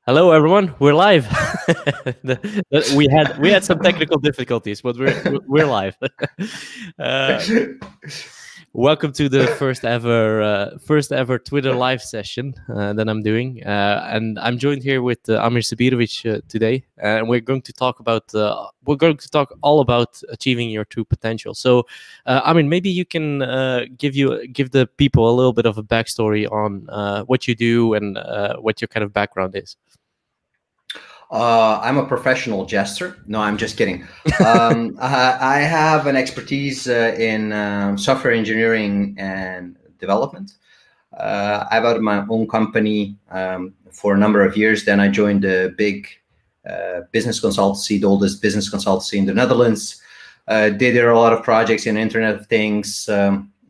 Hello, everyone. We're live. We had some technical difficulties, but we're live. uh, Welcome to the first ever Twitter live session that I'm doing, and I'm joined here with Amir Sabirovich today, and we're going to talk all about achieving your true potential. So, Amir, maybe you can give the people a little bit of a backstory on what you do and what your kind of background is. I'm a professional jester. No, I'm just kidding. I have an expertise in software engineering and development. I've had my own company for a number of years. Then I joined a big business consultancy, the oldest business consultancy in the Netherlands. Did a lot of projects in Internet of Things,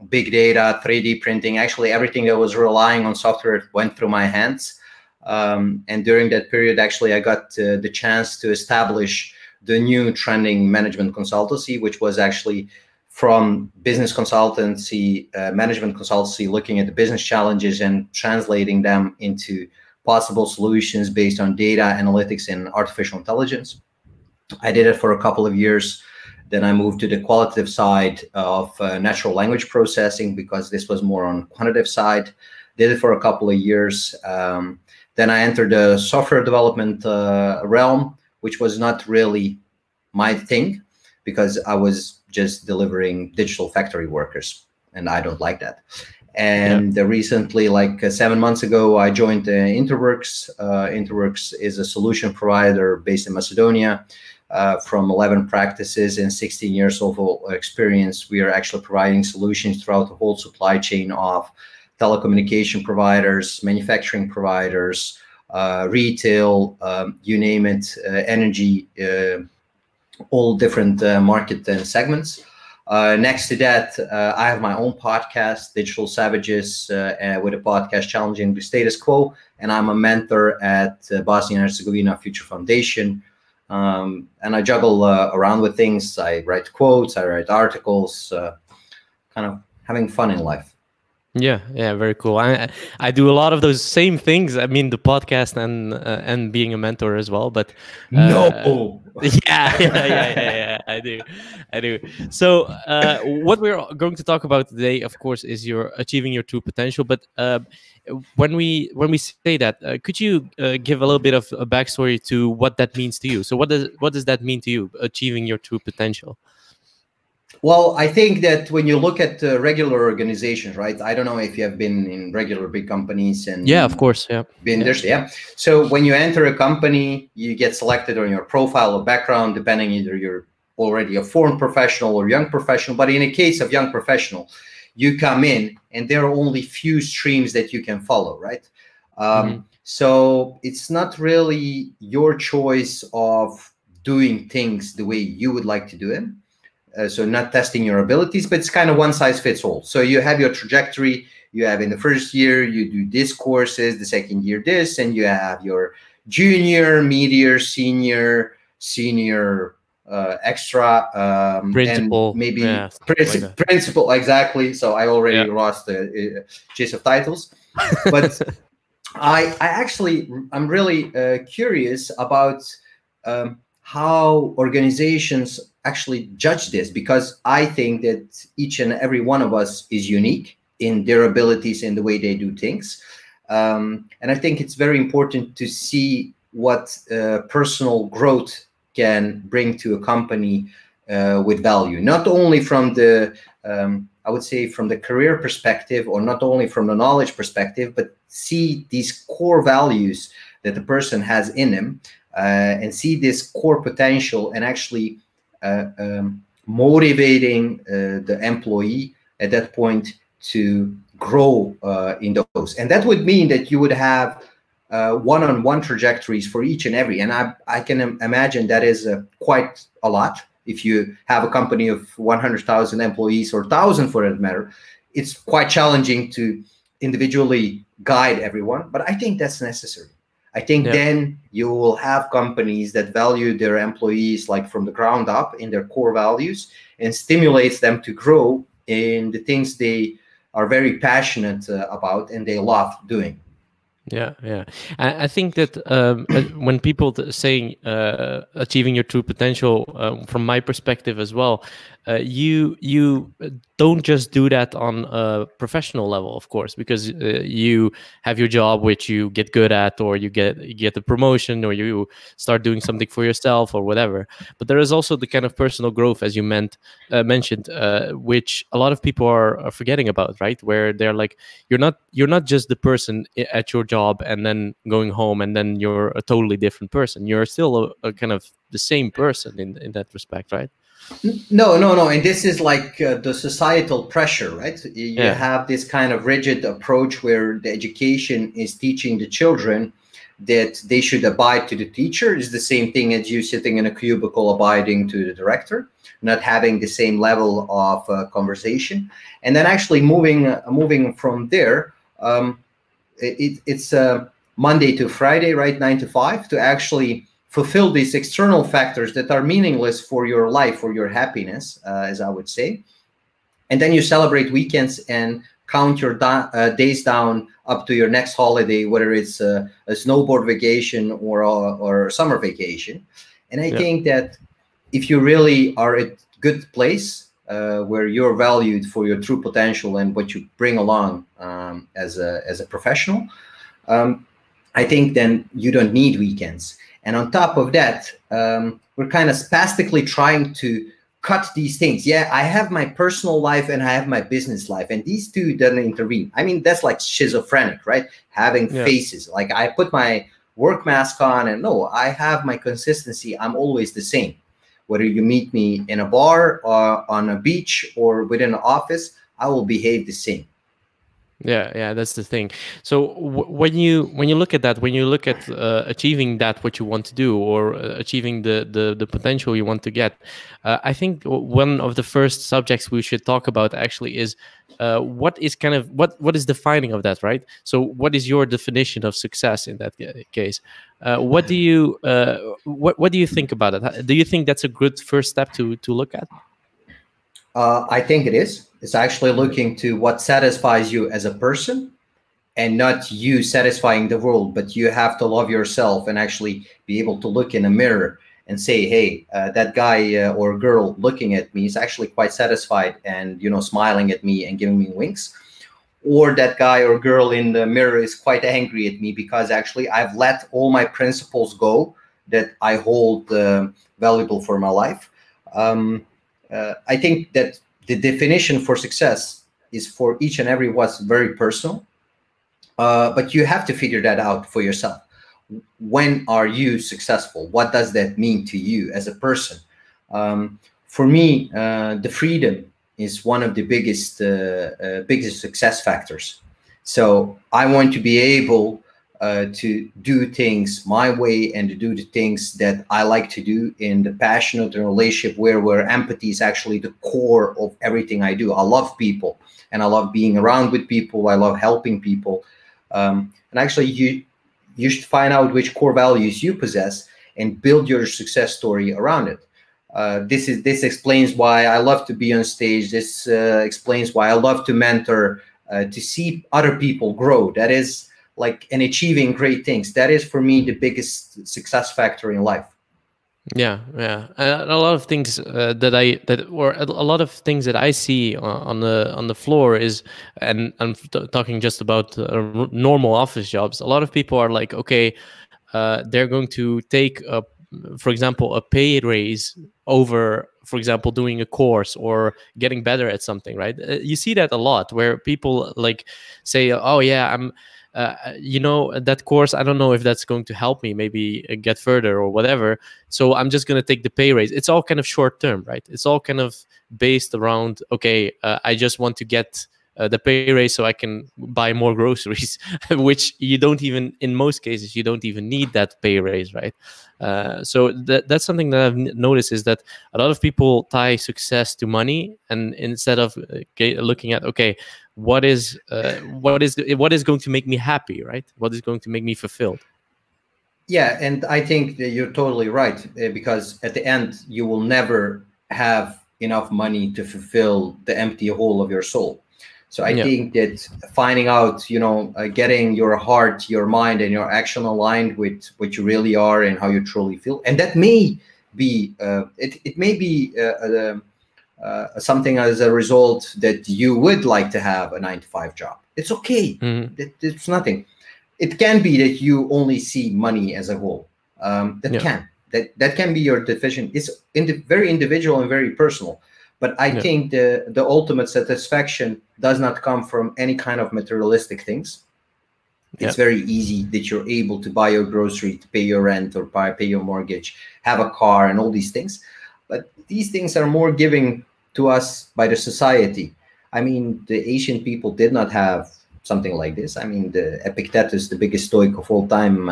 big data, 3D printing. Actually, everything that was relying on software went through my hands. And during that period, actually, I got the chance to establish the new trending management consultancy, which was actually from business consultancy, management consultancy, looking at the business challenges and translating them into possible solutions based on data analytics and artificial intelligence. I did it for a couple of years. Then I moved to the qualitative side of natural language processing because this was more on quantitative side. Did it for a couple of years. Then I entered the software development realm, which was not really my thing because I was just delivering digital factory workers, and I don't like that. And recently, like 7 months ago, I joined Interworks. Interworks is a solution provider based in Macedonia. From 11 practices and 16 years of experience, we are actually providing solutions throughout the whole supply chain of telecommunication providers, manufacturing providers, retail, you name it, energy, all different market and segments. Next to that, I have my own podcast, Digital Savages, with a podcast challenging the status quo. And I'm a mentor at Bosnia and Herzegovina Future Foundation. And I juggle around with things. I write quotes, I write articles, kind of having fun in life. Yeah, very cool. I do a lot of those same things. I mean, the podcast and being a mentor as well. But no, yeah, I do. So what we're going to talk about today, of course, is your achieving your true potential. But when we say that, could you give a little bit of a backstory to what that means to you? So what does that mean to you, achieving your true potential? Well, I think that when you look at regular organizations, right? I don't know if you have been in regular big companies and yeah, of course, yeah, been there. Yeah. So when you enter a company, you get selected on your profile or background, depending either you're already a foreign professional or young professional. But in a case of young professional, you come in and there are only few streams that you can follow, right? So it's not really your choice of doing things the way you would like to do it. So not testing your abilities, but it's kind of one size fits all. So you have your trajectory. You have in the first year, you do this courses, the second year this, and you have your junior, mid-year, senior, extra, principal, and maybe principal, exactly. So I already lost the chase of titles. But I'm really curious about how organizations actually judge this, because I think that each and every one of us is unique in their abilities and the way they do things. And I think it's very important to see what personal growth can bring to a company with value, not only from the, I would say from the career perspective, or not only from the knowledge perspective, but see these core values that the person has in him, and see this core potential and actually motivating the employee at that point to grow in those. And that would mean that you would have one-on-one trajectories for each and every. And I can imagine that is quite a lot. If you have a company of 100,000 employees, or 1,000 for that matter, it's quite challenging to individually guide everyone. But I think that's necessary. I think then you will have companies that value their employees like from the ground up in their core values, and stimulates them to grow in the things they are very passionate about and they love doing. Yeah, yeah. I think that when people saying achieving your true potential, from my perspective as well, you don't just do that on a professional level, of course, because you have your job which you get good at, or you get a promotion, or you start doing something for yourself or whatever. But there is also the kind of personal growth, as you mentioned, which a lot of people are forgetting about, right? Where they're like, you're not just the person at your job and then going home and then you're a totally different person. You're still a kind of the same person in that respect, right? No, no, no. And this is like the societal pressure, right? You Yeah, have this kind of rigid approach where the education is teaching the children that they should abide to the teacher. Is the same thing as you sitting in a cubicle abiding to the director, not having the same level of conversation. And then actually moving from there, it's Monday to Friday, right, 9 to 5, to actually fulfill these external factors that are meaningless for your life, for your happiness, as I would say. And then you celebrate weekends and count your days down up to your next holiday, whether it's a snowboard vacation or summer vacation. And I yeah, think that if you really are at a good place where you're valued for your true potential and what you bring along as a professional, I think then you don't need weekends. And on top of that, we're kind of spastically trying to cut these things. Yeah, I have my personal life and I have my business life, and these two don't intervene. I mean, that's like schizophrenic, right? Having yeah. phases. Like I put my work mask on and no, I have my consistency. I'm always the same. Whether you meet me in a bar or on a beach or within an office, I will behave the same. Yeah, yeah, that's the thing. So when you look at that, when you look at achieving that what you want to do, or achieving the potential you want to get, I think one of the first subjects we should talk about actually is what is kind of what is defining of that, right? So what is your definition of success in that case? What do you think about it? Do you think that's a good first step to look at? I think it is. It's actually looking to what satisfies you as a person and not you satisfying the world, but you have to love yourself and actually be able to look in a mirror and say, hey, that guy or girl looking at me is actually quite satisfied and, smiling at me and giving me winks. Or that guy or girl in the mirror is quite angry at me because actually I've let all my principles go that I hold valuable for my life. I think that the definition for success is for each and every one's very personal, but you have to figure that out for yourself. When are you successful? What does that mean to you as a person? For me, the freedom is one of the biggest success factors. So I want to be able to do things my way and to do the things that I like to do in the passionate relationship where empathy is actually the core of everything I do. I love people and I love being around with people. I love helping people. And actually you should find out which core values you possess and build your success story around it. This explains why I love to be on stage. This explains why I love to mentor, to see other people grow. That is like in achieving great things. That is for me the biggest success factor in life. Yeah, yeah, and a lot of things a lot of things that I see on the floor is, and I'm talking just about normal office jobs. A lot of people are like, okay, they're going to take for example, a pay raise over, for example, doing a course or getting better at something, right? You see that a lot where people like say, oh yeah, I'm that course, I don't know if that's going to help me maybe get further or whatever, so I'm just going to take the pay raise. It's all kind of short term, right? It's all kind of based around, okay, I just want to get the pay raise so I can buy more groceries, which you don't even, in most cases, you don't even need that pay raise, right? So that's something that I've noticed, is that a lot of people tie success to money, and instead of looking at, okay, what is going to make me happy, right? What is going to make me fulfilled? Yeah, and I think that you're totally right, because at the end you will never have enough money to fulfill the empty hole of your soul. So I think that finding out, getting your heart, your mind, and your action aligned with what you really are and how you truly feel, and that may be it may be something as a result that you would like to have a 9-to-5 job. It's okay. It's nothing. It can be that you only see money as a goal. That can be your decision. It's very individual and very personal. But I think the ultimate satisfaction does not come from any kind of materialistic things. It's very easy that you're able to buy your grocery, to pay your rent, or pay your mortgage, have a car, and all these things. But these things are more given to us by the society. I mean, the ancient people did not have something like this. I mean, the Epictetus, the biggest Stoic of all time,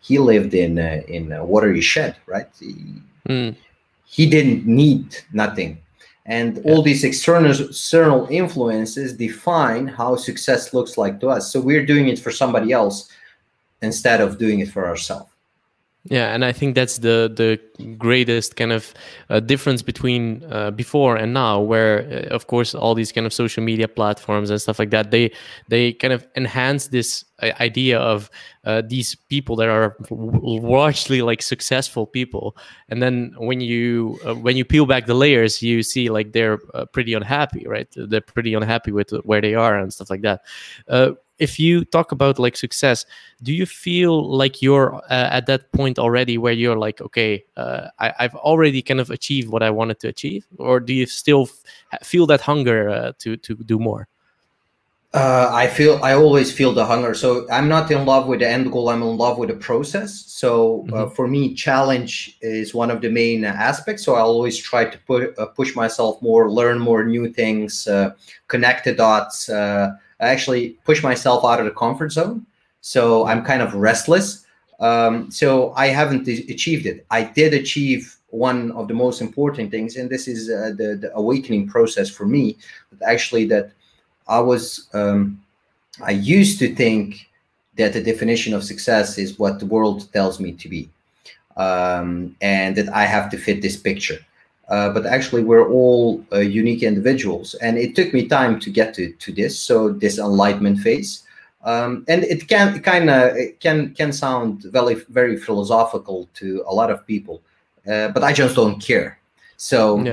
he lived in a watery shed, right? He didn't need nothing. And all these external influences define how success looks like to us. So we're doing it for somebody else instead of doing it for ourselves. Yeah, and I think that's the greatest kind of difference between before and now, where of course all these kind of social media platforms and stuff like that, they kind of enhance this idea of these people that are largely like successful people, and then when you peel back the layers, you see like they're pretty unhappy, right? They're pretty unhappy with where they are and stuff like that. If you talk about like success, do you feel like you're at that point already where you're like, okay, I've already kind of achieved what I wanted to achieve, or do you still feel that hunger to do more? I always feel the hunger. So I'm not in love with the end goal. I'm in love with the process. So for me, challenge is one of the main aspects. So I always try to push myself more, learn more new things, connect the dots, actually push myself out of the comfort zone. So I'm kind of restless. So I haven't achieved it. I did achieve one of the most important things, and this is the awakening process for me. But actually, that I used to think that the definition of success is what the world tells me to be, and that I have to fit this picture. But actually, we're all unique individuals, and it took me time to get to this. So this enlightenment phase, and it can sound very, very philosophical to a lot of people, but I just don't care. So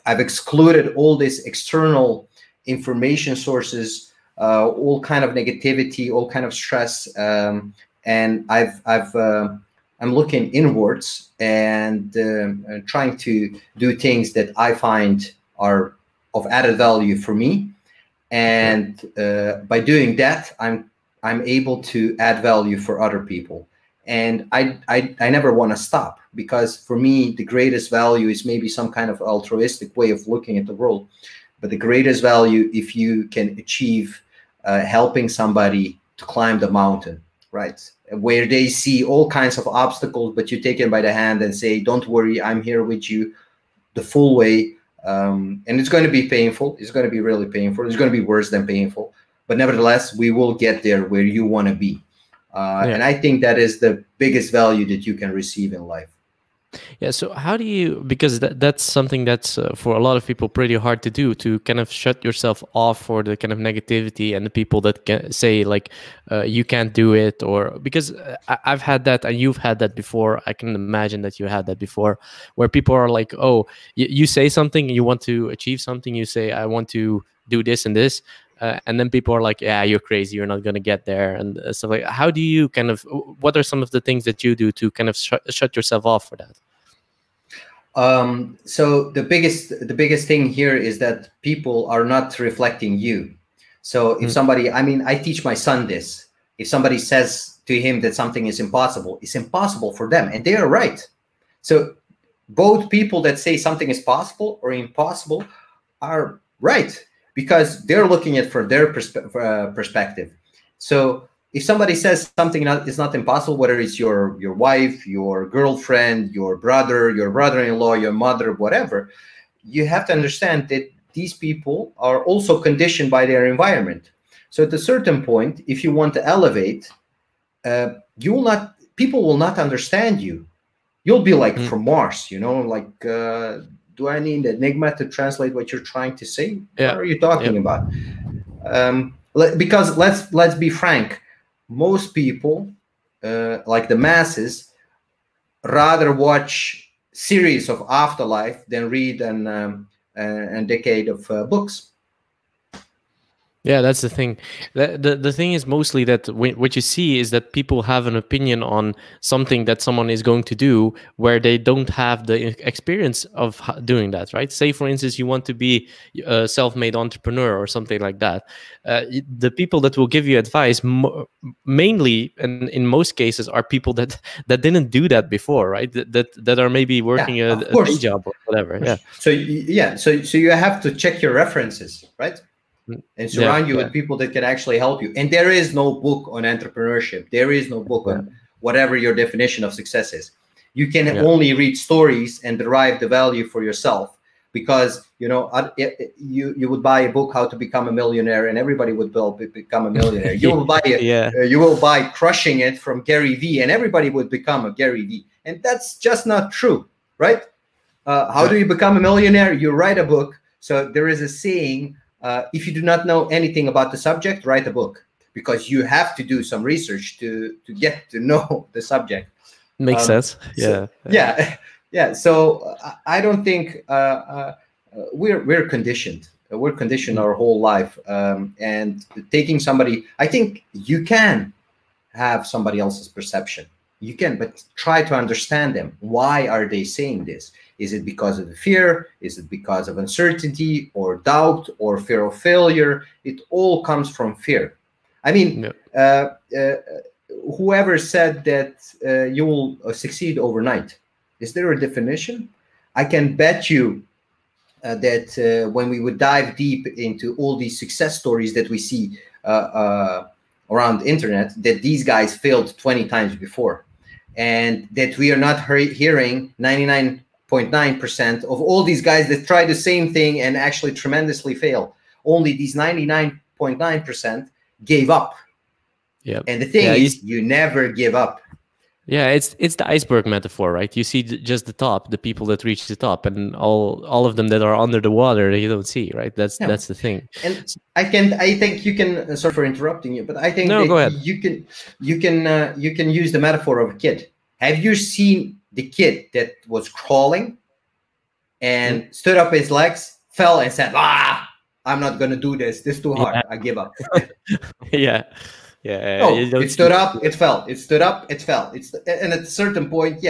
I've excluded all this external information sources, all kind of negativity, all kind of stress, and I'm looking inwards and trying to do things that I find are of added value for me, and by doing that, I'm able to add value for other people. And I never want to stop, because for me the greatest value is maybe some kind of altruistic way of looking at the world. But the greatest value, if you can achieve helping somebody to climb the mountain, right? Where they see all kinds of obstacles, but you take them by the hand and say, don't worry, I'm here with you the full way. And it's going to be painful. It's going to be really painful. It's going to be worse than painful. But nevertheless, we will get there where you want to be. And I think that is the biggest value that you can receive in life. Yeah. So how do you, because that's something that's for a lot of people pretty hard to do, to kind of shut yourself off for the kind of negativity and the people that can say like, you can't do it, or because I've had that and you've had that before. I can imagine that you had that before, where people are like, oh, you say something, you want to achieve something, you say, I want to do this and this. And then people are like, yeah, you're crazy, you're not going to get there, and stuff like. How do you kind of, what are some of the things that you do to kind of shut yourself off for that? So the biggest thing here is that people are not reflecting you. So if somebody, I mean, I teach my son this. If somebody says to him that something is impossible, it's impossible for them, and they are right. So both people that say something is possible or impossible are right, because they're looking at it from their perspective. So if somebody says something is not impossible, whether it's your wife, your girlfriend, your brother-in-law, your mother, whatever, you have to understand that these people are also conditioned by their environment. So at a certain point, if you want to elevate, people will not understand you. You'll be like from Mars, like, do I need an enigma to translate what you're trying to say? Yeah. What are you talking about? Because let's be frank, most people, like the masses, rather watch series of Afterlife than read a decade of books. Yeah, that's the thing. The thing is mostly that what you see is that people have an opinion on something that someone is going to do where they don't have the experience of doing that, right? Say, for instance, you want to be a self-made entrepreneur or something like that. The people that will give you advice mainly, and in most cases, are people that didn't do that before, right? That are maybe working a day job or whatever. Yeah. So you have to check your references, right? And surround you with people that can actually help you. And there is no book on entrepreneurship. There is no book on whatever your definition of success is. You can only read stories and derive the value for yourself, because you would buy a book, How to Become a Millionaire, and everybody would become a millionaire. You will buy you will buy Crushing It from Gary Vee, and everybody would become a Gary Vee. And that's just not true, right? How do you become a millionaire? You write a book. So there is a saying, if you do not know anything about the subject, write a book, because you have to do some research to get to know the subject. Makes sense. So I don't think we're conditioned. We're conditioned our whole life, and taking somebody. I think you can have somebody else's perception. You can, but try to understand them. Why are they saying this? Is it because of the fear? Is it because of uncertainty or doubt or fear of failure? It all comes from fear. I mean, whoever said that you will succeed overnight, is there a definition? I can bet you that when we would dive deep into all these success stories that we see around the internet, that these guys failed 20 times before, and that we are not hearing 99.9% of all these guys that try the same thing and actually tremendously fail. Only these 99.9% gave up. Yeah. And the thing is, you never give up. Yeah, it's the iceberg metaphor, right? You see just the top, the people that reach the top, and all of them that are under the water that you don't see, right? That's the thing. And I think you can. Sorry for interrupting you, but I think go ahead. you can use the metaphor of a kid. Have you seen the kid that was crawling and stood up his legs, fell, and said, I'm not going to do this. This is too hard. I give up. Yeah. No, it stood up, it fell. It stood up, it fell. And at a certain point,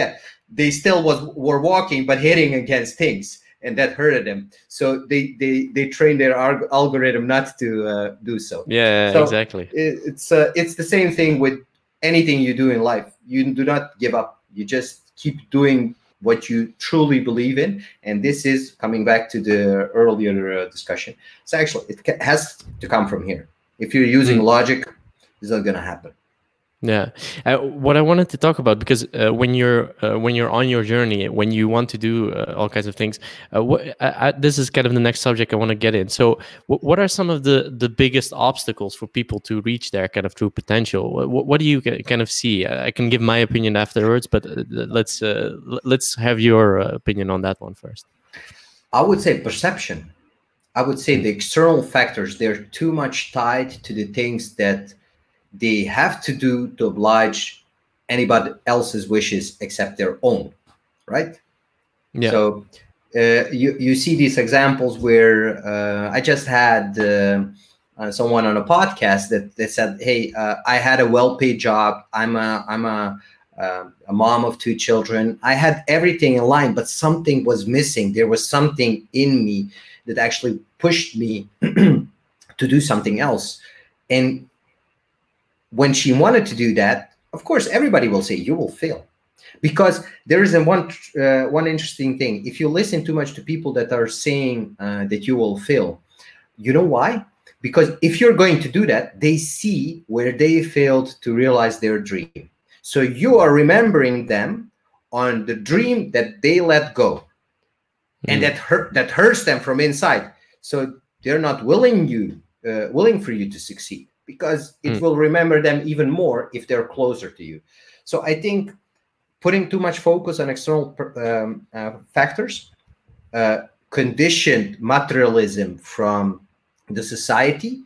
they still were walking, but hitting against things, and that hurted them. So they trained their algorithm not to do so. Yeah, so exactly. It's the same thing with anything you do in life. You do not give up. You just keep doing what you truly believe in. And this is coming back to the earlier discussion. So actually, it has to come from here. If you're using logic, it's not going to happen. Yeah. What I wanted to talk about, because when you're on your journey, when you want to do all kinds of things, this is kind of the next subject I want to get in. So what are some of the biggest obstacles for people to reach their kind of true potential? What do you kind of see? I can give my opinion afterwards, but let's have your opinion on that one first. I would say perception. I would say the external factors, they're too much tied to the things that they have to do to oblige anybody else's wishes except their own, right? Yeah. So you see these examples where I just had someone on a podcast that said, "Hey, I had a well-paid job. I'm a mom of 2 children. I had everything in line, but something was missing. There was something in me that actually pushed me to do something else." And when she wanted to do that, of course, everybody will say you will fail, because there is one interesting thing. If you listen too much to people that are saying that you will fail, you know why? Because if you're going to do that, they see where they failed to realize their dream. So you are remembering them on the dream that they let go, and that hurts them from inside. So they're not willing for you to succeed, because it will remember them even more if they're closer to you. So I think putting too much focus on external factors, conditioned materialism from the society,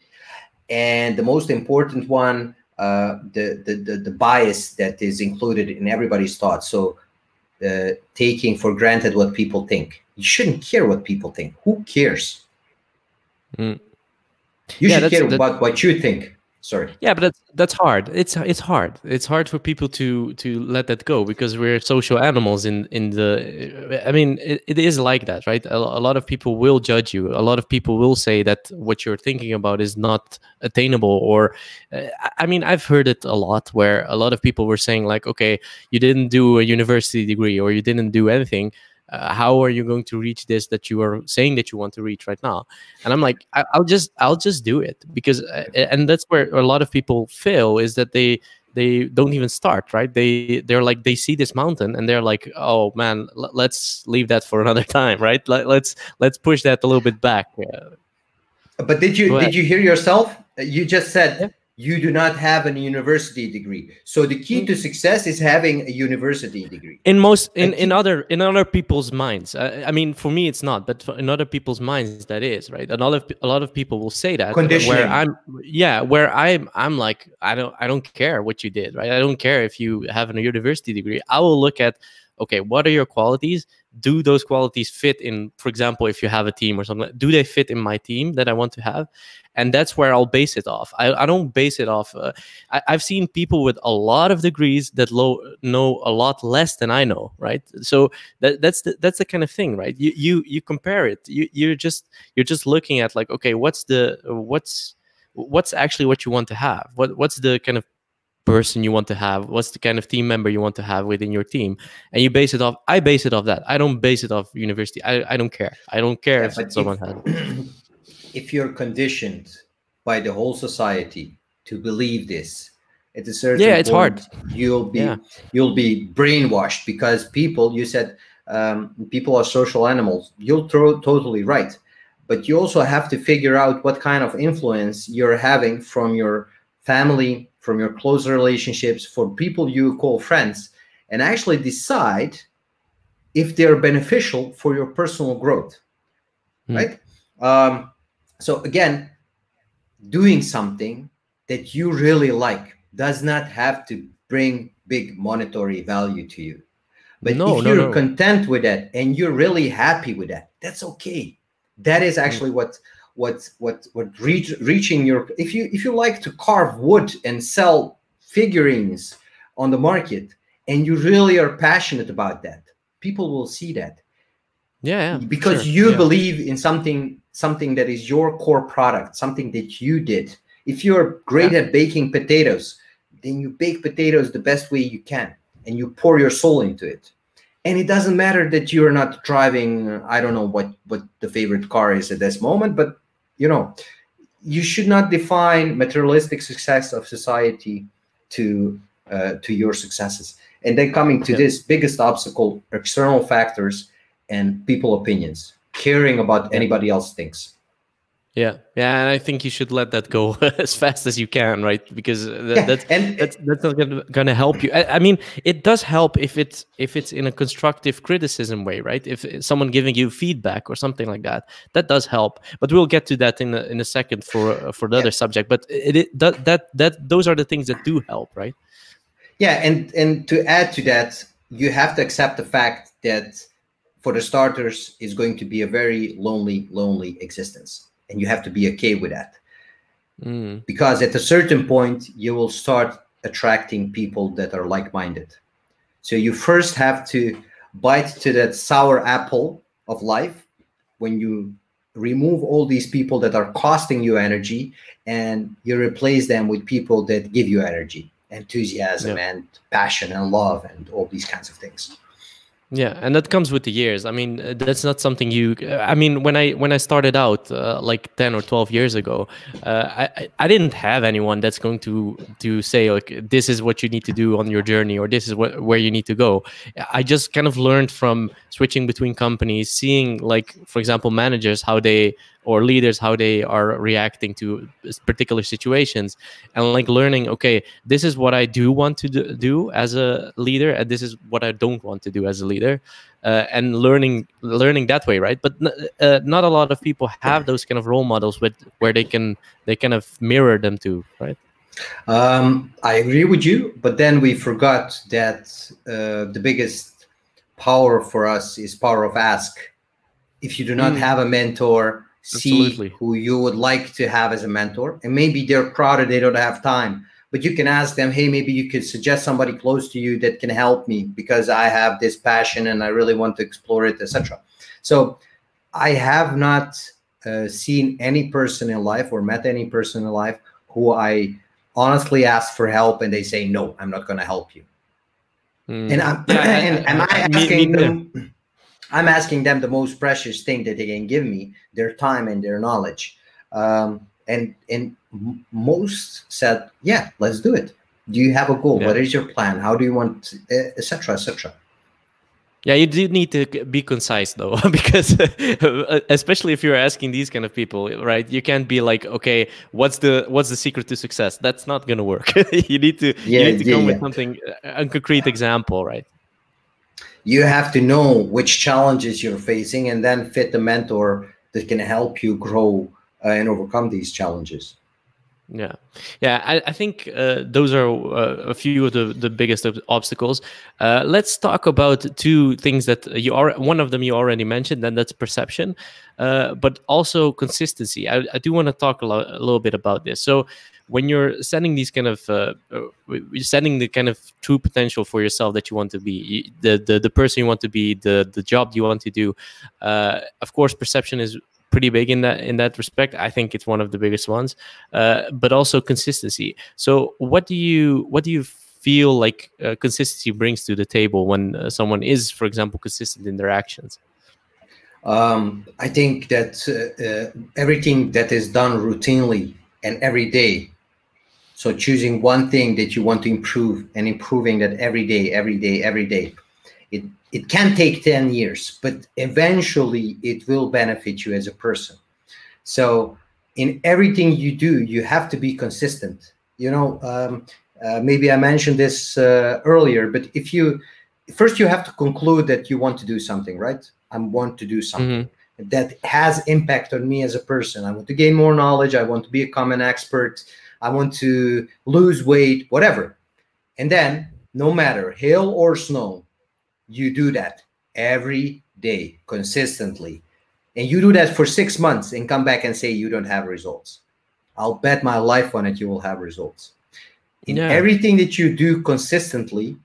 And the most important one, the bias that is included in everybody's thoughts. So taking for granted what people think. You shouldn't care what people think. Who cares? Mm. You should care about what you think. Sorry. Yeah, but that's hard. It's hard. It's hard for people to let that go, because we're social animals in the. I mean, it is like that, right? A lot of people will judge you. A lot of people will say that what you're thinking about is not attainable. Or, I mean, I've heard it a lot, where a lot of people were saying like, okay, you didn't do a university degree, or you didn't do anything. How are you going to reach this that you are saying that you want to reach right now? And I'm like, I'll just do it, because and that's where a lot of people fail, is that they don't even start, right? They're like, they see this mountain and they're like, oh man, let's leave that for another time, right? Let's push that a little bit back. But did you hear yourself? You just said, yeah, you do not have a university degree. So the key to success is having a university degree. In other people's minds. I mean, for me it's not, but in other people's minds that is, right? A lot of people will say that. Conditioning. Where I'm like, I don't care what you did, right? I don't care if you have a university degree. I will look at, okay, what are your qualities? Do those qualities fit in, for example, if you have a team or something, do they fit in my team that I want to have? And that's where I'll base it off. I don't base it off. I've seen people with a lot of degrees that know a lot less than I know, right? So that's the kind of thing, right? You compare it. You're just looking at like, okay, what's actually what you want to have? What's the kind of person you want to have? What's the kind of team member you want to have within your team? And you base it off. I base it off that. I don't base it off university. I don't care. I don't care if someone has. If you're conditioned by the whole society to believe this, at a certain it's point, hard. You'll be brainwashed, because people, you said, people are social animals. You're totally right. But you also have to figure out what kind of influence you're having from your family, from your close relationships, for people you call friends, and actually decide if they're beneficial for your personal growth, right? So again, doing something that you really like does not have to bring big monetary value to you. But if you're content with that and you're really happy with that, that's okay. That is actually what reaching your, if you like to carve wood and sell figurines on the market, and you really are passionate about that, people will see that. Because you believe in something that is your core product, something that you did. If you're great at baking potatoes, then you bake potatoes the best way you can, and you pour your soul into it. And it doesn't matter that you're not driving, I don't know what the favorite car is at this moment, but you should not define materialistic success of society to your successes. And then coming to this biggest obstacle, external factors and people opinions, caring about anybody else thinks. Yeah, and I think you should let that go as fast as you can, right? Because that's not gonna help you. I mean, it does help if it's in a constructive criticism way, right? If someone giving you feedback or something like that, that does help. But we'll get to that in a second for the other subject. But those are the things that do help, right? Yeah, and to add to that, you have to accept the fact that for the starters, it's going to be a very lonely existence. And you have to be okay with that. Because at a certain point, you will start attracting people that are like-minded. So you first have to bite to that sour apple of life when you remove all these people that are costing you energy, and you replace them with people that give you energy, enthusiasm, and passion and love and all these kinds of things. Yeah, and that comes with the years. I mean, that's not something I mean, when I started out like 10 or 12 years ago, I didn't have anyone that's going to say like, this is what you need to do on your journey, or this is where you need to go. I just kind of learned from switching between companies, seeing like, for example, managers, how they or leaders, how they are reacting to particular situations, and like learning, okay, this is what I do want to do as a leader, and this is what I don't want to do as a leader, and learning that way, right? But not a lot of people have those kind of role models where they kind of mirror them to, right? I agree with you, but then we forgot that the biggest power for us is power of ask. If you do not have a mentor, see Absolutely. who you would like to have as a mentor, and maybe they're crowded, they don't have time, but you can ask them, hey, maybe you could suggest somebody close to you that can help me because I have this passion and I really want to explore it, etc. So I have not seen any person in life or met any person in life who I honestly ask for help and they say, no, I'm not going to help you. And I'm asking them the most precious thing that they can give me, their time and their knowledge. And most said, yeah, let's do it. Do you have a goal? What is your plan? How do you want, etc., etc. Yeah, you do need to be concise though, because especially if you're asking these kind of people, right? You can't be like, okay, what's the secret to success? That's not going to work. You need to come with something, a concrete example, right? You have to know which challenges you're facing and then fit the mentor that can help you grow and overcome these challenges. Yeah, I think those are a few of the biggest obstacles. Let's talk about two things that one of them you already mentioned, and that's perception, but also consistency. I do want to talk a little bit about this. So when you're setting these kind of setting the kind of true potential for yourself that you want to be, the person you want to be, the job you want to do, of course, perception is pretty big in that respect. I think it's one of the biggest ones, but also consistency. So what do you feel like consistency brings to the table when someone is, for example, consistent in their actions? I think that everything that is done routinely and every day, so choosing one thing that you want to improve and improving that every day, it can take 10 years, but eventually it will benefit you as a person. So in everything you do, you have to be consistent. Maybe I mentioned this earlier, but first you have to conclude that you want to do something, right? I want to do something that has impact on me as a person. I want to gain more knowledge. I want to become an expert. I want to lose weight, whatever. And then no matter hail or snow, you do that every day consistently. And you do that for 6 months and come back and say you don't have results. I'll bet my life on it you will have results. In everything that you do consistently,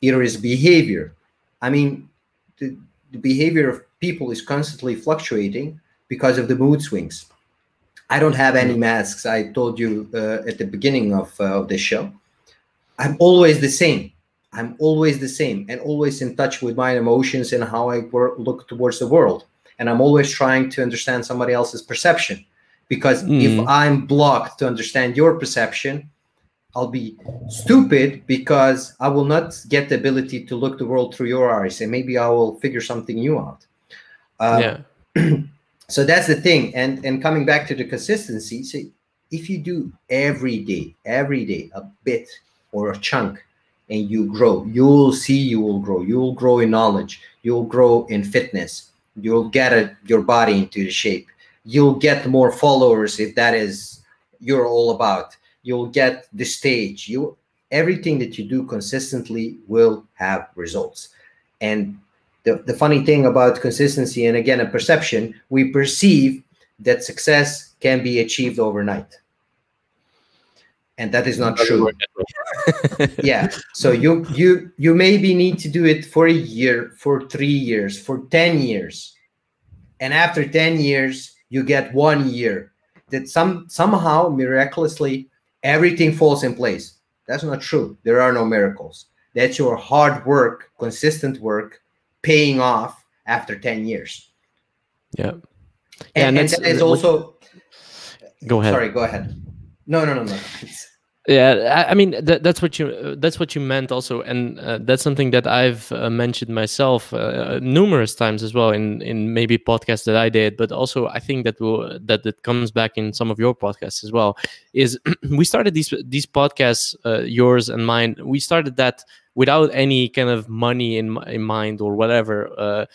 it is behavior. I mean, the behavior of people is constantly fluctuating because of the mood swings. I don't have any masks. I told you at the beginning of the show. I'm always the same. I'm always the same and always in touch with my emotions and how I look towards the world. And I'm always trying to understand somebody else's perception, because if I'm blocked to understand your perception, I'll be stupid because I will not get the ability to look the world through your eyes, and maybe I will figure something new out. So that's the thing. And coming back to the consistency, see, if you do every day, a bit or a chunk, and you grow, you will grow. You will grow in knowledge. You'll grow in fitness. You'll get your body into the shape. You'll get more followers if that is you're all about. You'll get the stage. Everything that you do consistently will have results. And the funny thing about consistency, and again, a perception, we perceive that success can be achieved overnight. And that is not true. Yeah. So you maybe need to do it for a year, for 3 years, for 10 years. And after 10 years, you get 1 year that somehow miraculously everything falls in place. That's not true. There are no miracles. That's your hard work, consistent work paying off after 10 years. Yeah. And that is also... Go ahead. Sorry, go ahead. No. Yeah, I mean that's what you meant also, and that's something that I've mentioned myself numerous times as well in maybe podcasts that I did, but also I think that it comes back in some of your podcasts as well. Is we started these podcasts, yours and mine. We started that without any kind of money in mind or whatever.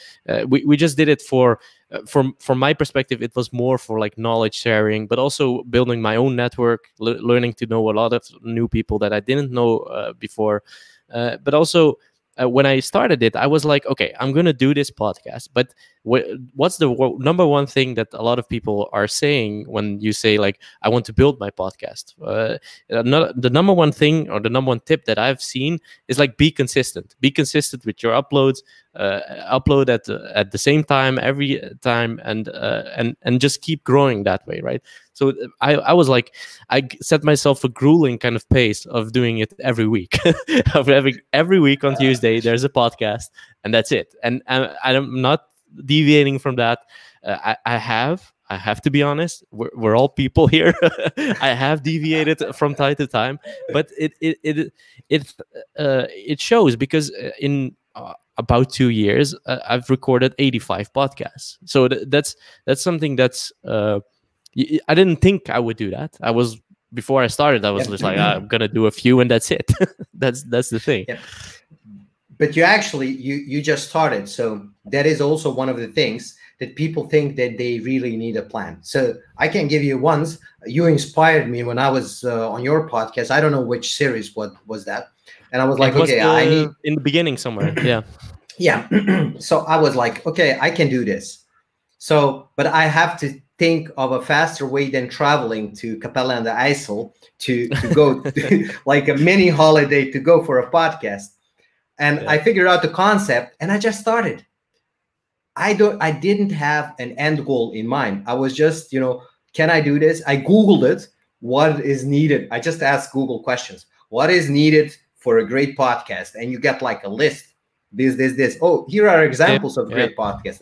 We just did it for. From my perspective, it was more for like knowledge sharing, but also building my own network, learning to know a lot of new people that I didn't know before. But also, when I started it, I was like, okay, I'm gonna do this podcast. But what's the number one thing that a lot of people are saying when you say like, I want to build my podcast? The number one thing or the number one tip that I've seen is like, be consistent. Be consistent with your uploads. Upload at the same time every time, and just keep growing that way, right? So I was like, set myself a grueling kind of pace of doing it every week. Of every week on Tuesday there's a podcast, and that's it. And I'm not deviating from that. I have to be honest. We're all people here. I have deviated from time to time, but it shows, because in about 2 years, I've recorded 85 podcasts. So that's something that's I didn't think I would do that. Before I started, I was just like, I'm gonna do a few and that's it. that's the thing. Yeah. But you actually you just started, so that is also one of the things that people think that they really need a plan. So I can give you ones. You inspired me when I was on your podcast. I don't know which series what was that, and I was like, okay, I need in the beginning somewhere. Yeah. Yeah. So I was like, okay, I can do this. So, but I have to think of a faster way than traveling to Capella and the IJssel to go like a mini holiday to go for a podcast. And I figured out the concept and I just started. I didn't have an end goal in mind. I was just, can I do this? I Googled it. What is needed? I just asked Google questions. What is needed for a great podcast? And you get like a list. This. Oh, here are examples of great podcasts,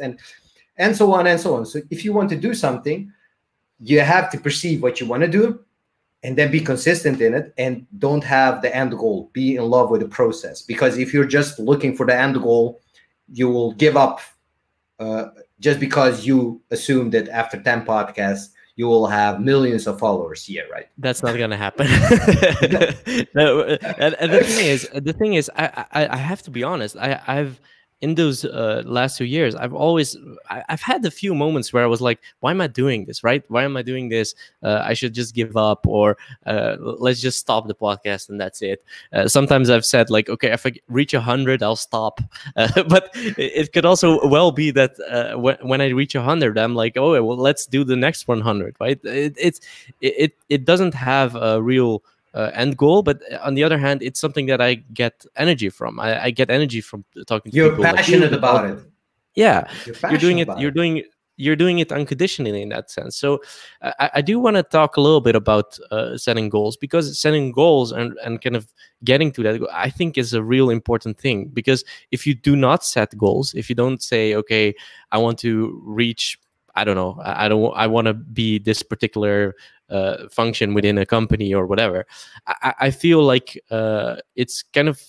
and so on and so on. So if you want to do something, you have to perceive what you want to do, and then be consistent in it, and don't have the end goal. Be in love with the process, because if you're just looking for the end goal, you will give up just because you assume that after 10 podcasts you will have millions of followers here, right? That's not gonna happen. No, and the thing is, I have to be honest. I've in those last 2 years, I've had a few moments where I was like, why am I doing this, right? Why am I doing this? I should just give up, or let's just stop the podcast and that's it. Sometimes I've said like, okay, if I reach 100, I'll stop. But it could also well be that when I reach 100, I'm like, oh, well, let's do the next 100, right? It doesn't have a real end goal, but on the other hand, it's something that I get energy from. I get energy from talking to people. You're passionate about it. Yeah, you're doing it. You're doing it unconditionally in that sense. So I do want to talk a little bit about setting goals, because setting goals and kind of getting to that, I think, is a real important thing. Because if you do not set goals, if you don't say, okay, I want to reach, I don't know, I want to be this particular function within a company or whatever, I feel like it's kind of,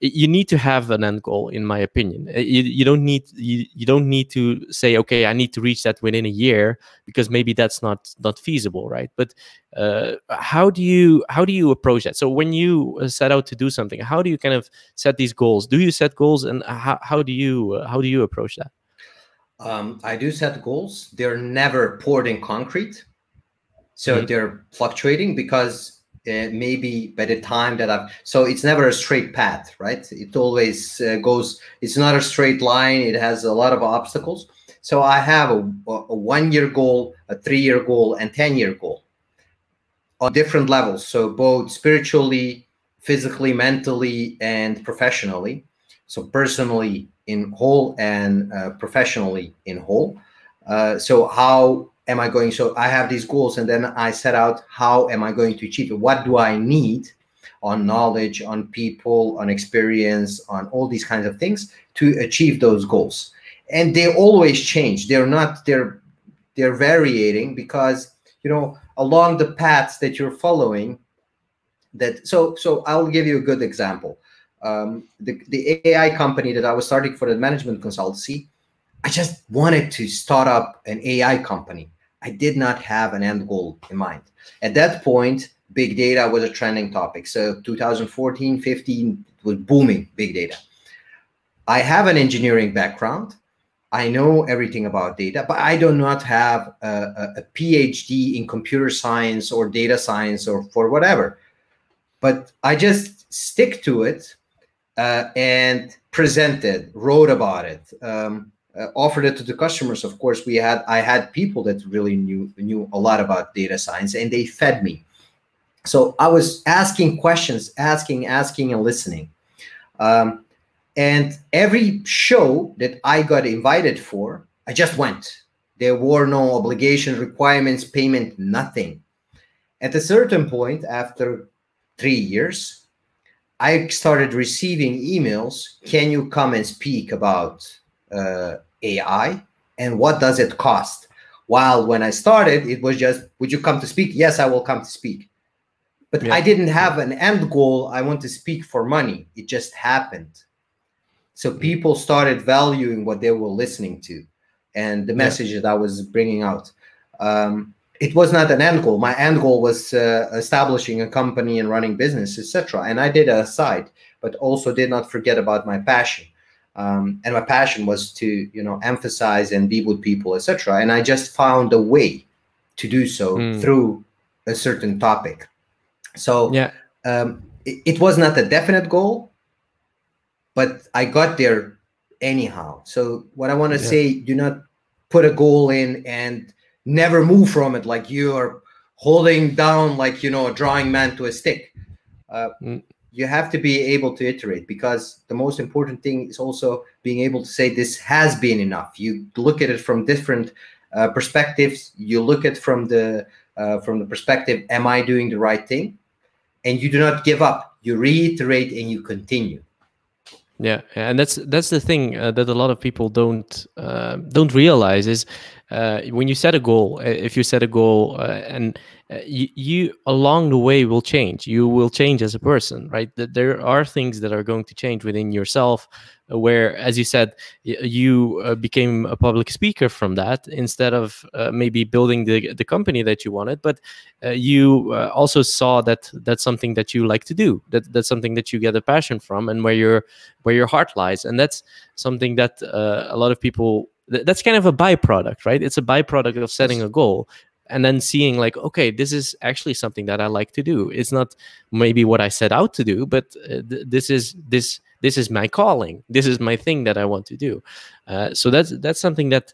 you need to have an end goal, in my opinion. You don't need to say, okay, I need to reach that within a year, because maybe that's not feasible, right? But how do you approach that? So when you set out to do something, how do you kind of set these goals? Do you set goals, and how do you approach that? I do set goals. They're never poured in concrete. So they're fluctuating, because maybe by the time that so it's never a straight path, right? It always goes, it's not a straight line. It has a lot of obstacles. So I have a 1-year goal, a 3-year goal, and 10-year goal on different levels. So both spiritually, physically, mentally, and professionally. So personally in whole, and professionally in whole. So how am I going? So I have these goals, and then I set out, how am I going to achieve it? What do I need on knowledge, on people, on experience, on all these kinds of things to achieve those goals? And they always change. They're varying, because, along the paths that you're following, that so I'll give you a good example. The AI company that I was starting for the management consultancy, I just wanted to start up an AI company. I did not have an end goal in mind. At that point, big data was a trending topic. So 2014, 15 it was booming, big data. I have an engineering background. I know everything about data, but I do not have a PhD in computer science or data science or for whatever. But I just stick to it and presented, wrote about it, offered it to the customers. Of course, I had people that really knew a lot about data science, and they fed me. So I was asking questions, asking, and listening. And every show that I got invited for, I just went. There were no obligations, requirements, payment, nothing. At a certain point, after 3 years, I started receiving emails. Can you come and speak about AI? And what does it cost? While when I started, it was just, would you come to speak? Yes, I will come to speak. But I didn't have an end goal. I want to speak for money. It just happened. So people started valuing what they were listening to and the message that I was bringing out. It was not an end goal. My end goal was establishing a company and running business, etc. And I did it aside, but also did not forget about my passion. And my passion was to, emphasize and be with people, etc. And I just found a way to do so through a certain topic. So it was not a definite goal, but I got there anyhow. So what I want to say, do not put a goal in and never move from it, like you are holding down, like, a drawing man to a stick. You have to be able to iterate, because the most important thing is also being able to say this has been enough. You look at it from different perspectives. You look at from the perspective, am I doing the right thing? And you do not give up. You reiterate and you continue. Yeah, and that's the thing that a lot of people don't realize is when you set a goal. If you set a goal and you along the way will change. You will change as a person, right? There are things that are going to change within yourself. Where, as you said, you became a public speaker from that instead of maybe building the company that you wanted, but you also saw that that's something that you like to do. That's something that you get a passion from, and where your heart lies. And that's something that a lot of people. That's kind of a byproduct, right? It's a byproduct of setting a goal. And then seeing like, okay, this is actually something that I like to do. It's not maybe what I set out to do, but this is my calling. This is my thing that I want to do. So that's something that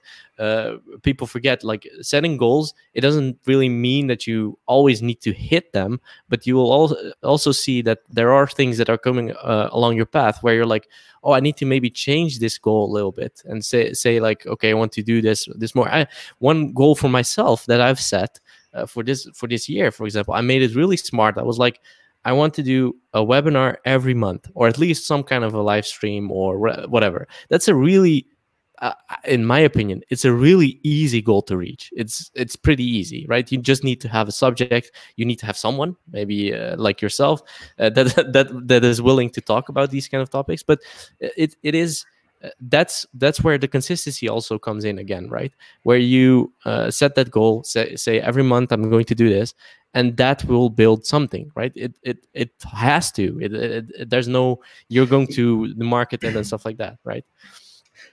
people forget. Like, setting goals, it doesn't really mean that you always need to hit them, but you will also see that there are things that are coming along your path where you're like, oh, I need to maybe change this goal a little bit and say like, okay, I want to do this more. One goal for myself that I've set for this year, for example, I made it really smart. I was like, I want to do a webinar every month, or at least some kind of a live stream or whatever. That's a really, in my opinion, it's a really easy goal to reach. It's pretty easy, right? You just need to have a subject. You need to have someone, maybe like yourself, that is willing to talk about these kind of topics. But it is. That's where the consistency also comes in again, right? Where you set that goal, say every month I'm going to do this, and that will build something, right? It has to. There's no, you're going to the market and then stuff like that, right?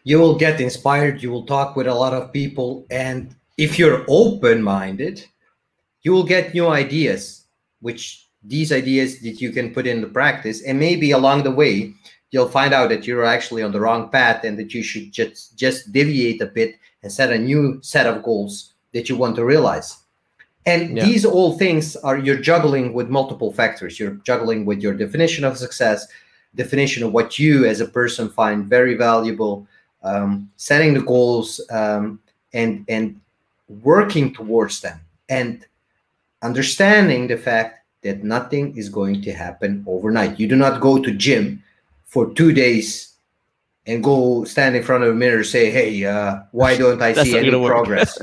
You will get inspired. You will talk with a lot of people, and if you're open-minded, you will get new ideas, which these ideas that you can put into practice, and maybe along the way you'll find out that you're actually on the wrong path and that you should just deviate a bit and set a new set of goals that you want to realize. And these all things you're juggling with multiple factors. You're juggling with your definition of success, definition of what you as a person find very valuable, setting the goals, and working towards them, and understanding the fact that nothing is going to happen overnight. You do not go to gym for 2 days and go stand in front of a mirror and say, hey, why don't I see any progress?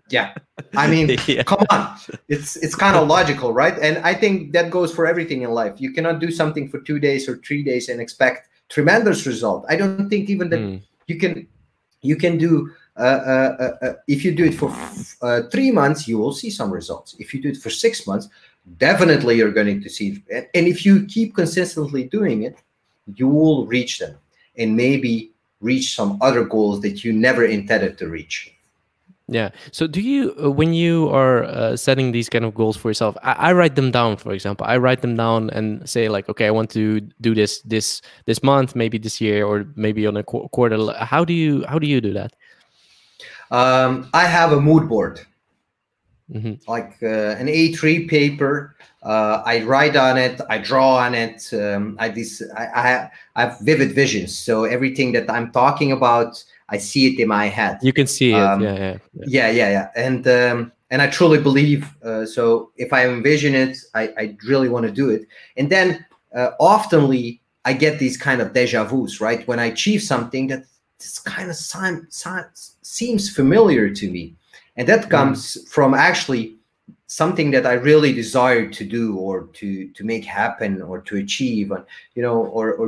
Yeah. I mean, come on. It's kind of logical, right? And I think that goes for everything in life. You cannot do something for 2 days or 3 days and expect tremendous result. I don't think even that you can do, if you do it for 3 months, you will see some results. If you do it for 6 months, definitely you're going to see it. And if you keep consistently doing it, you will reach them, and maybe reach some other goals that you never intended to reach. Yeah. So do you, when you are setting these kind of goals for yourself, I write them down, for example. I write them down and say like, okay, I want to do this month, maybe this year, or maybe on a quarter. How do you do that? I have a mood board, like an A3 paper. I write on it. I draw on it. I have vivid visions. So everything that I'm talking about, I see it in my head. You can see it. Yeah. And I truly believe. So if I envision it, I really want to do it. And then oftenly I get these kind of deja vus, right? When I achieve something that this kind of seems familiar to me, and that comes from actually something that I really desired to do, or to make happen, or to achieve, or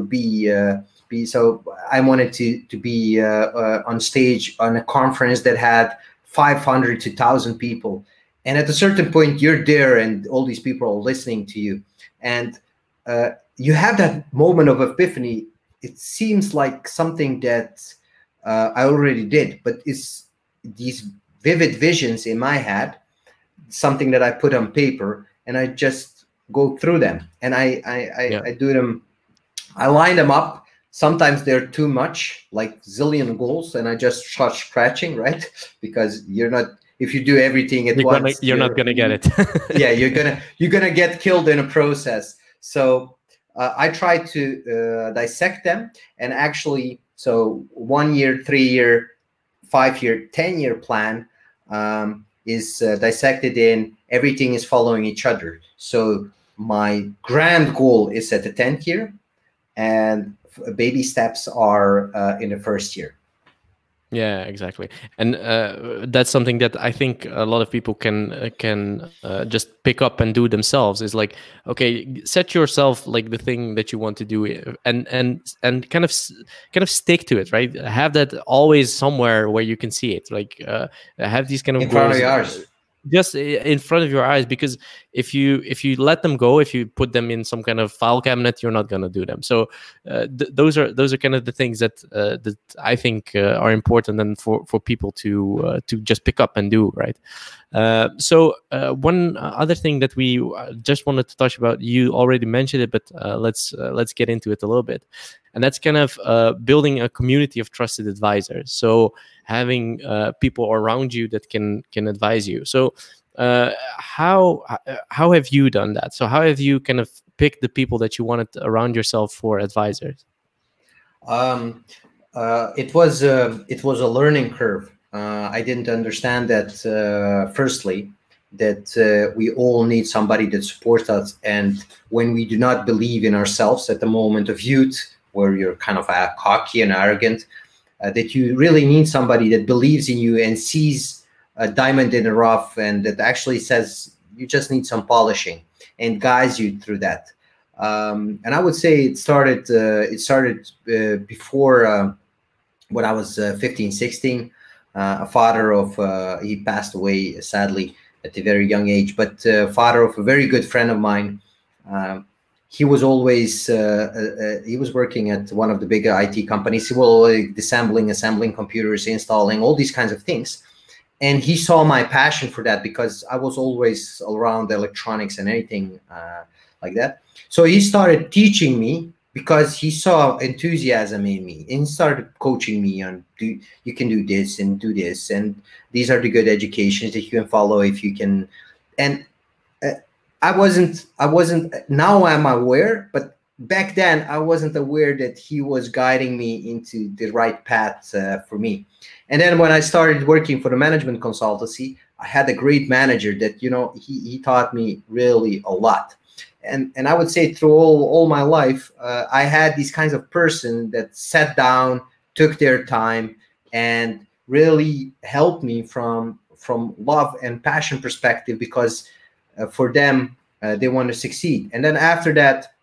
be. So I wanted to be on stage on a conference that had 500 to 1,000 people, and at a certain point you're there, and all these people are listening to you, and you have that moment of epiphany. It seems like something that I already did, but it's these vivid visions in my head, something that I put on paper, and I just go through them, and I do them. I line them up. Sometimes they're too much, like zillion goals, and I just start scratching, right? Because you're not, if you do everything at once, you're not gonna get it. Yeah, you're gonna get killed in a process. So I try to dissect them, and actually, so 1 year, 3 year, 5 year, 10-year plan is dissected in everything is following each other. So my grand goal is at the 10th year, and baby steps are in the first year. Yeah, exactly. And that's something that I think a lot of people can just pick up and do themselves. Is like, okay, set yourself like the thing that you want to do, and kind of stick to it, right? Have that always somewhere where you can see it. Like have these kind of in front of yours. Just in front of your eyes, because if you let them go, if you put them in some kind of file cabinet, you're not going to do them. So those are kind of the things that I think are important, and for people to just pick up and do, right? So one other thing that we just wanted to touch about, you already mentioned it, but let's get into it a little bit, and that's kind of building a community of trusted advisors. So having people around you that can advise you. So how have you done that? So how have you kind of picked the people that you wanted around yourself for advisors? It was a learning curve. I didn't understand that firstly, that we all need somebody that supports us, and when we do not believe in ourselves at the moment of youth, where you're kind of cocky and arrogant, that you really need somebody that believes in you and sees a diamond in the rough, and that actually says you just need some polishing, and guides you through that. And I would say it started before, when I was 15, 16. A father of, he passed away sadly at a very young age, but father of a very good friend of mine. He was always, he was working at one of the bigger IT companies. He was always assembling computers, installing all these kinds of things. And he saw my passion for that, because I was always around electronics and anything like that. So he started teaching me, because he saw enthusiasm in me, and he started coaching me on, you can do this and do this, and these are the good educations that you can follow if you can. And I wasn't, now I'm aware, but back then I wasn't aware that he was guiding me into the right path for me. And then when I started working for the management consultancy, I had a great manager that, he taught me really a lot. And I would say through all my life, I had these kinds of person that sat down, took their time and really helped me from love and passion perspective, because for them, they want to succeed. And then after that,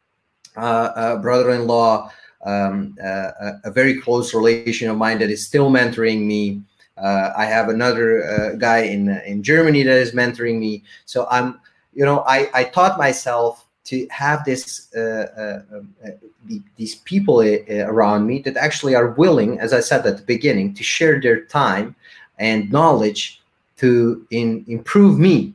brother-in-law, a very close relation of mine that is still mentoring me. I have another guy in Germany that is mentoring me. So I taught myself to have these people around me that actually are willing, as I said at the beginning, to share their time and knowledge to improve me,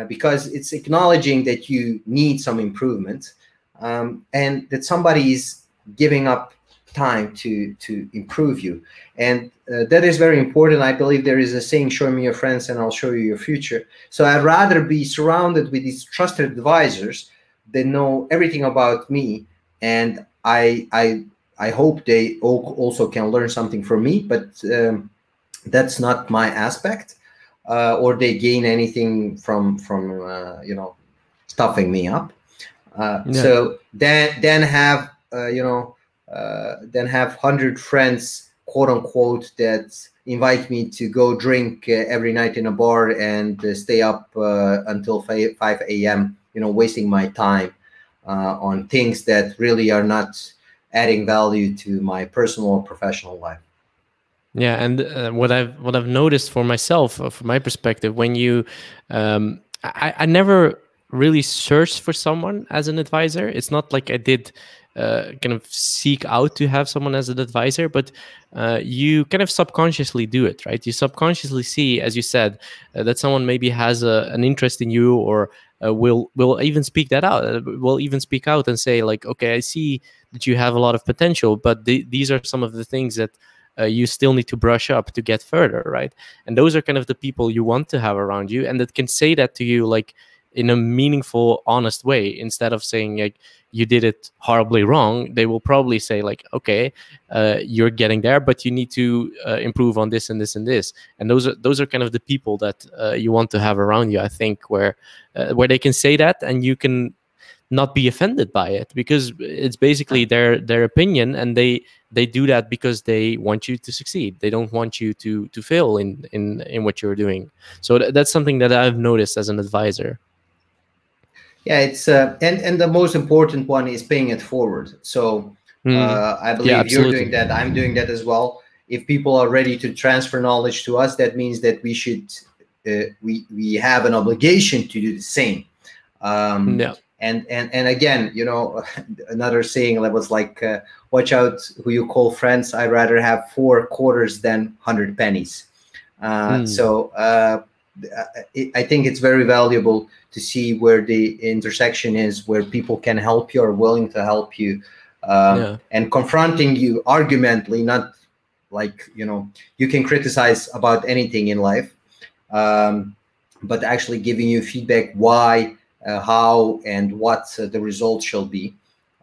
because it's acknowledging that you need some improvement, and that somebody is giving up time to improve you. And that is very important. I believe there is a saying, show me your friends and I'll show you your future. So I'd rather be surrounded with these trusted advisors that know everything about me, and I hope they also can learn something from me, but that's not my aspect, or they gain anything from stuffing me up. So then have then have 100 friends, quote unquote, that invite me to go drink every night in a bar and stay up until 5 a.m. Wasting my time on things that really are not adding value to my personal or professional life. Yeah, and what I've noticed for myself, from my perspective, when you, I never really searched for someone as an advisor. It's not like I did kind of seek out to have someone as an advisor, but you kind of subconsciously do it, right? You subconsciously see, as you said, that someone maybe has an interest in you, or will even speak that out. Will even speak out and say like, okay, I see that you have a lot of potential, but these are some of the things that you still need to brush up to get further, right? And those are kind of the people you want to have around you, and that can say that to you like in a meaningful, honest way, instead of saying like you did it horribly wrong. They will probably say like, okay, you're getting there, but you need to improve on this and this and this. And those are kind of the people that you want to have around you, I think, where they can say that and you can not be offended by it, because it's basically their opinion, and they do that because they want you to succeed. They don't want you to fail in what you're doing. So that's something that I've noticed as an advisor. Yeah, it's and the most important one is paying it forward. So I believe you're doing that. I'm doing that as well. If people are ready to transfer knowledge to us, that means that we should we have an obligation to do the same. And again, another saying that was like, watch out who you call friends. I'd rather have 4 quarters than 100 pennies. So I think it's very valuable to see where the intersection is, where people can help you, or willing to help you, and confronting you argumentally, not like, you can criticize about anything in life, but actually giving you feedback why, how, and what the results shall be.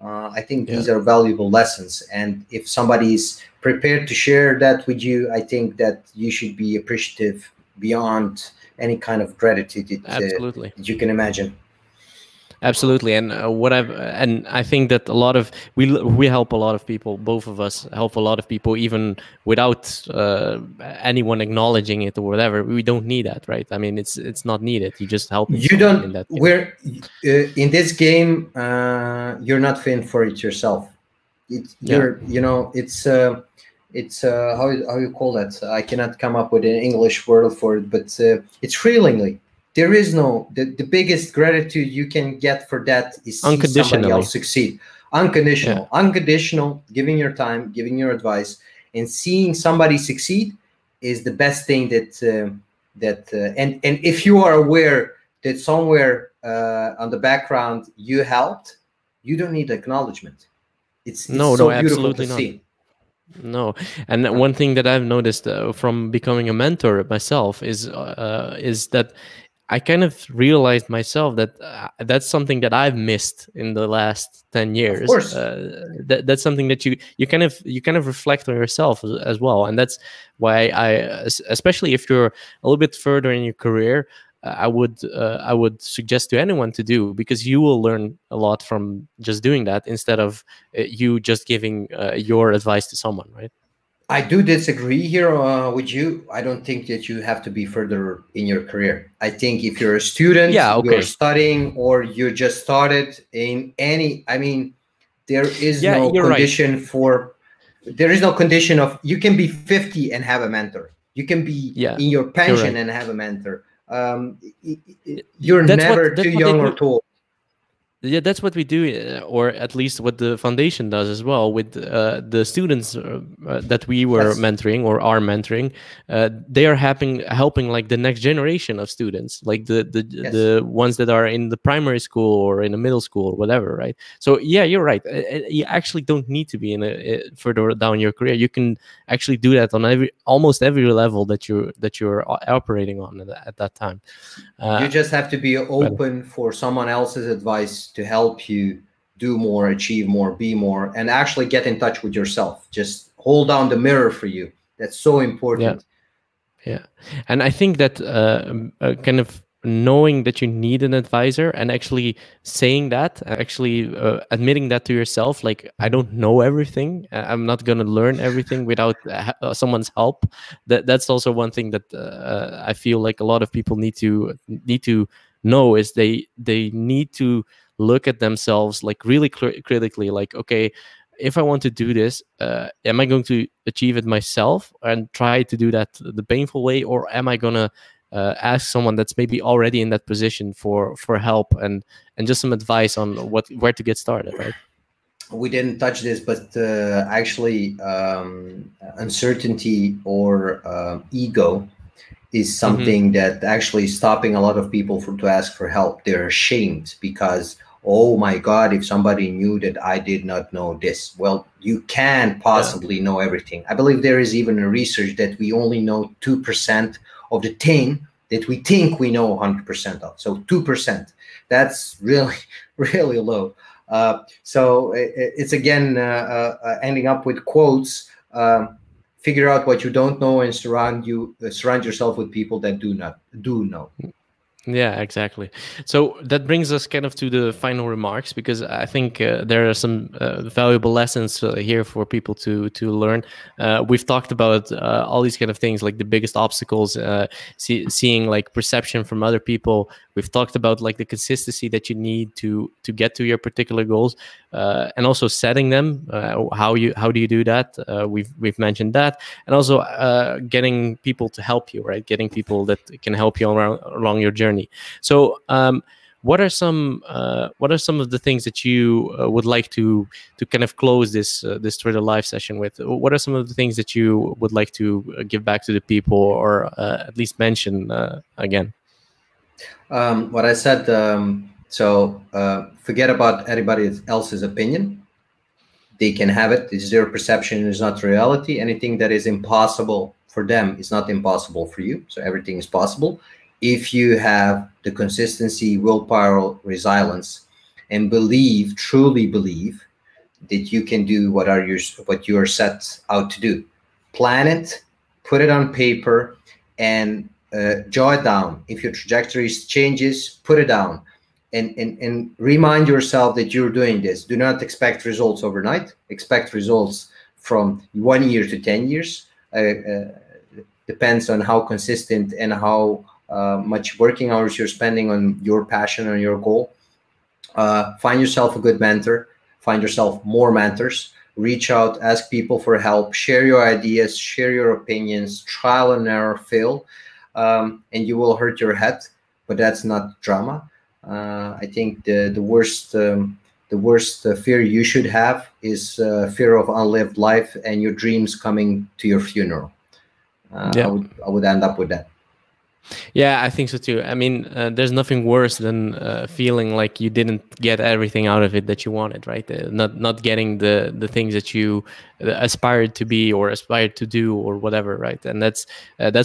I think these are valuable lessons. And if somebody is prepared to share that with you, I think that you should be appreciative beyond any kind of gratitude that you can imagine. Absolutely. And I think that a lot of we help a lot of people. Both of us help a lot of people, even without anyone acknowledging it or whatever. We don't need that, right? I mean, it's not needed. You just help. You don't. In that in this game, you're not paying for it yourself. It's how you call that? I cannot come up with an English word for it, but it's freely. There is no, the biggest gratitude you can get for that is see somebody else succeed. Unconditional, giving your time, giving your advice, and seeing somebody succeed is the best thing and if you are aware that somewhere on the background you helped, you don't need acknowledgement. It's so beautiful to see. No, and one thing that I've noticed from becoming a mentor myself is that I kind of realized myself that that's something that I've missed in the last 10 years. Of course. That's something that you kind of reflect on yourself as well, and that's why especially if you're a little bit further in your career, I would suggest to anyone to do, because you will learn a lot from just doing that instead of you just giving your advice to someone, right? I do disagree here with you. I don't think that you have to be further in your career. I think if you're a student, Yeah, you're okay. studying, or you just started in any, I mean, there is Yeah, no you're right. condition for, there is no condition of, you can be 50 and have a mentor. You can be Yeah, in your you're pension right. and have a mentor. You're That's what never too they young or do. too old. Yeah, that's what we do, or at least what the foundation does as well with the students that we were Yes. mentoring or are mentoring. They are helping like the next generation of students, like Yes. the ones that are in the primary school or in the middle school or whatever, right? So yeah, you're right. You actually don't need to be in further down your career. You can actually do that on almost every level that you're operating on at that time. You Uh, just have to be but open for someone else's advice to help you do more, achieve more, be more, and actually get in touch with yourself. Just hold down the mirror for you. That's so yeah. important. Yeah, and I think that kind of knowing that you need an advisor and actually saying that, actually admitting that to yourself, like I don't know everything, I'm not gonna learn everything without someone's help. That's also one thing that I feel like a lot of people need to know is they need to look at themselves like really critically, like okay, if I want to do this, am I going to achieve it myself and try to do that the painful way, or am I gonna ask someone that's maybe already in that position for help and just some advice on where to get started, right? We didn't touch this, but actually, uncertainty or ego is Mm-hmm. something that actually is stopping a lot of people to ask for help. They're ashamed because, oh my God, if somebody knew that I did not know this. Well, you can't Yeah, possibly know everything. I believe there is even a research that we only know 2% of the thing that we think we know 100% of. So 2%. That's really, really low. So it's again ending up with quotes. Figure out what you don't know and surround yourself with people that do know. yeah, exactly. So that brings us kind of to the final remarks, because I think there are some valuable lessons here for people to learn. We've talked about all these kind of things, like the biggest obstacles, seeing like perception from other people. We've talked about like the consistency that you need to get to your particular goals, and also setting them. How do you do that? We've mentioned that, and also getting people to help you, right? Getting people that can help you along your journey. So what are some of the things that you would like to kind of close this Twitter live session with? What are some of the things that you would like to give back to the people, or at least mention again? What I said. Forget about anybody else's opinion. They can have it. It's their perception. It's not reality. Anything that is impossible for them is not impossible for you. So everything is possible if you have the consistency, willpower, resilience, and believe, truly believe, that you can do what you are set out to do. Plan it, put it on paper, and jot it down. If your trajectory changes, put it down, and remind yourself that you're doing this. Do not expect results overnight. Expect results from 1 year to 10 years. Depends on how consistent and how much working hours you're spending on your passion and your goal. Find yourself a good mentor, find yourself more mentors, reach out, ask people for help, share your ideas, share your opinions, trial and error, fail, and you will hurt your head, but that's not drama. I think the worst fear you should have is fear of unlived life and your dreams coming to your funeral. Yeah. I would end up with that. Yeah, I think so too. I mean, there's nothing worse than feeling like you didn't get everything out of it that you wanted, right? Not getting the things that you aspired to be or aspired to do or whatever, right? And that's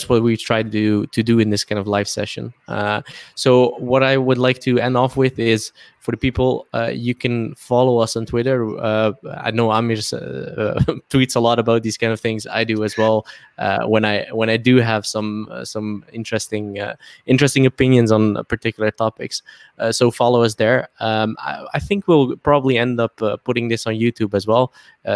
what we try to do in this kind of live session. So what I would like to end off with is, for the people, you can follow us on Twitter. I know Amir tweets a lot about these kind of things. I do as well. When I do have some interesting opinions on particular topics. So follow us there. I think we'll probably end up putting this on YouTube as well.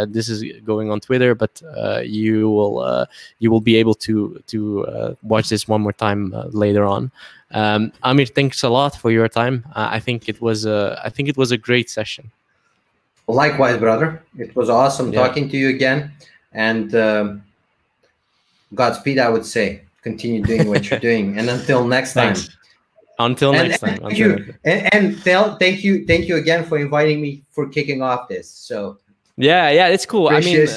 This is going on Twitter, but you will be able to watch this one more time later on. Amir, thanks a lot for your time. I think it was a great session. Likewise, brother. It was awesome talking to you again, and Godspeed, I would say. Continue doing what you're doing, and until next time. Until next time. Thank you, and thank you again for inviting me for kicking off this. So yeah, it's cool. I mean,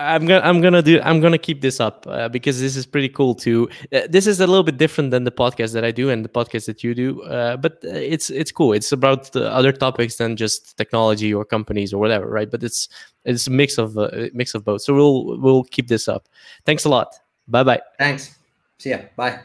I'm gonna keep this up because this is pretty cool too. This is a little bit different than the podcast that I do and the podcast that you do, but it's cool. It's about the other topics than just technology or companies or whatever, right? But it's a mix of both. So we'll keep this up. Thanks a lot. Bye bye. Thanks. See ya. Bye.